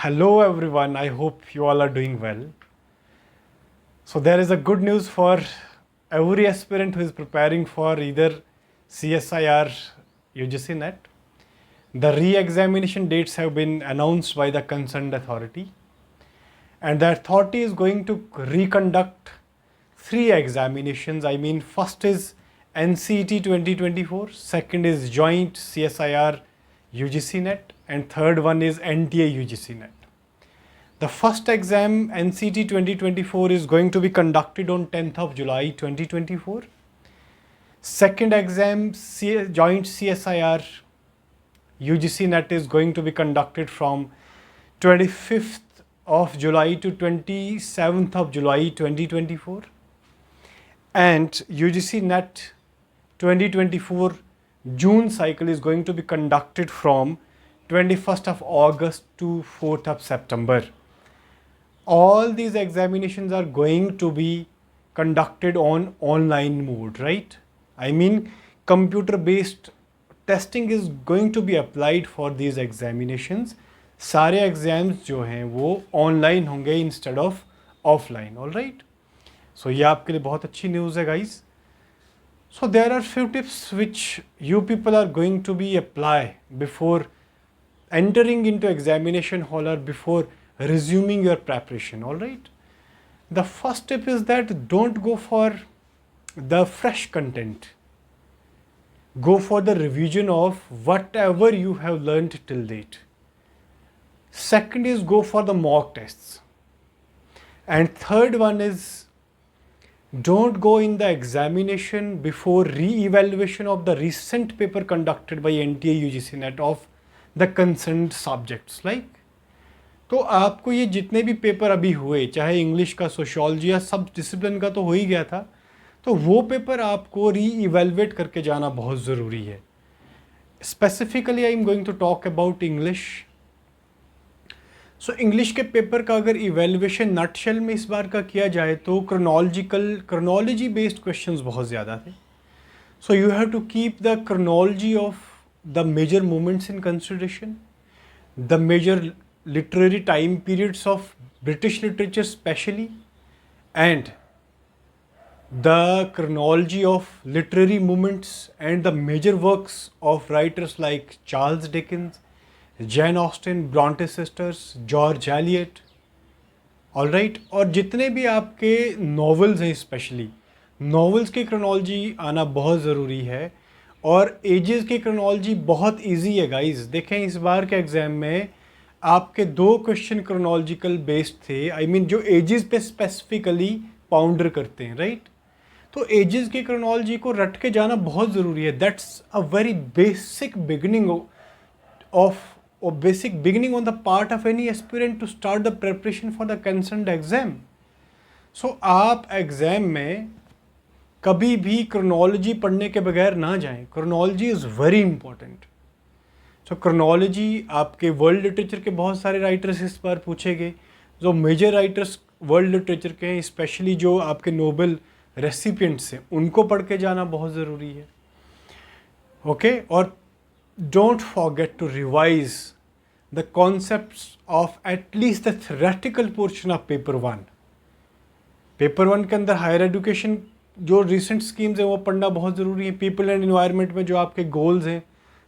Hello everyone, I hope you all are doing well. So there is a good news for every aspirant who is preparing for either CSIR UGC NET. The re-examination dates have been announced by the concerned authority, and the authority is going to reconduct 3 examinations. First is NCET 2024, second is joint CSIR UGC NET, and third one is NTA UGC NET. The first exam, NCET 2024, is going to be conducted on 10th of July 2024. Second exam, joint CSIR UGC NET, is going to be conducted from 25th of July to 27th of July 2024. And UGC NET 2024 June cycle is going to be conducted from 21st of August to 4th of September. All these examinations are going to be conducted on online mode, right? Computer based testing is going to be applied for these examinations. सारे exams जो हैं वो online होंगे instead of offline. All right, so ये आपके लिए बहुत अच्छी न्यूज़ है guys. So there are few tips which you people are going to be apply before entering into examination hall or before resuming your preparation. All right. The first tip is that don't go for the fresh content. Go for the revision of whatever you have learned till date. Second is go for the mock tests. And third one is don't go in the examination before re-evaluation of the recent paper conducted by NTA UGC NET of the concerned subjects. Like, तो आपको ये जितने भी paper अभी हुए, चाहे English का, sociology या सब डिसिप्लिन का तो हो ही गया था, तो वो पेपर आपको री-इवेलुएट करके जाना बहुत ज़रूरी है. Specifically I am going to talk about English. So English के पेपर का अगर इवेल्युएशन नटशेल में इस बार का किया जाए तो क्रोनोलॉजी बेस्ड क्वेश्चंस बहुत ज़्यादा थे. So you have to keep the chronology of the major movements in consideration, the major literary time periods of British literature specially, and the chronology of literary movements and the major works of writers like Charles Dickens, Jane Austen, Bronte sisters, George Eliot. All right, और जितने भी आपके novels हैं, specially novels की chronology आना बहुत ज़रूरी है. और एजेस की क्रोनोलॉजी बहुत इजी है गाइस. देखें इस बार के एग्ज़ाम में आपके 2 क्वेश्चन क्रोनोलॉजिकल बेस्ड थे, जो एजेस पे स्पेसिफिकली पाउंडर करते हैं, राइट? तो एजेस की क्रोनोलॉजी को रट के जाना बहुत ज़रूरी है. That's a very basic beginning on the part of any aspirant to start the preparation for the concerned exam. So आप एग्ज़ाम में कभी भी क्रोनोलॉजी पढ़ने के बगैर ना जाएं. Chronology is very important. So chronology आपके वर्ल्ड लिटरेचर के बहुत सारे राइटर्स इस बार पूछे गए, जो मेजर राइटर्स वर्ल्ड लिटरेचर के हैं, स्पेशली जो आपके नोबेल रेसिपिएंट्स हैं, उनको पढ़ के जाना बहुत ज़रूरी है. ओके, और don't forget to revise the concepts of at least the theoretical portion of paper 1. Paper 1 के अंदर हायर एजुकेशन जो रिसेंट स्कीम्स हैं वो पढ़ना बहुत ज़रूरी है. पीपल एंड एनवायरनमेंट में जो आपके गोल्स हैं,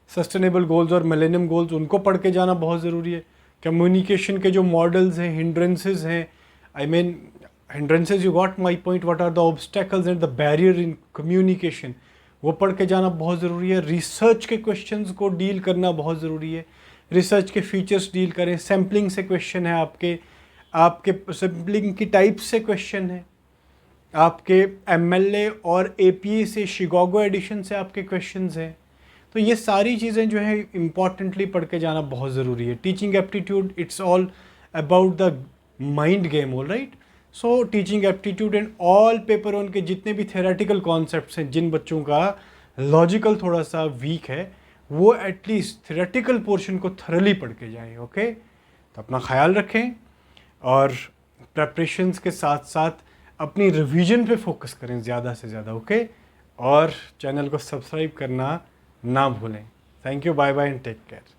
सस्टेनेबल गोल्स और मिलेनियम गोल्स, उनको पढ़ के जाना बहुत ज़रूरी है. कम्युनिकेशन के जो मॉडल्स हैं, हिंड्रेंसेस हैं, hindrances, you got my point, what are the obstacles and the barrier in communication, वो पढ़ के जाना बहुत ज़रूरी है. रिसर्च के क्वेश्चंस को डील करना बहुत ज़रूरी है. रिसर्च के फीचर्स डील करें. सैम्पलिंग से क्वेश्चन है, आपके सैम्पलिंग की टाइप से क्वेश्चन है, आपके एमएलए और एपीए से, शिकागो एडिशन से आपके क्वेश्चंस हैं. तो ये सारी चीज़ें जो है इम्पॉर्टेंटली पढ़ के जाना बहुत ज़रूरी है. Teaching aptitude, it's all about the mind game. All right, so teaching aptitude and all paper 1 के जितने भी थेरेटिकल कॉन्सेप्ट्स हैं, जिन बच्चों का लॉजिकल थोड़ा सा वीक है, वो एटलीस्ट थेरेटिकल पोर्शन को थरली पढ़ के जाएं. ओके, तो अपना ख्याल रखें और प्रेपरेशंस के साथ साथ अपनी रिवीजन पे फोकस करें ज़्यादा से ज़्यादा. ओके, और चैनल को सब्सक्राइब करना ना भूलें. Thank you, bye bye and take care.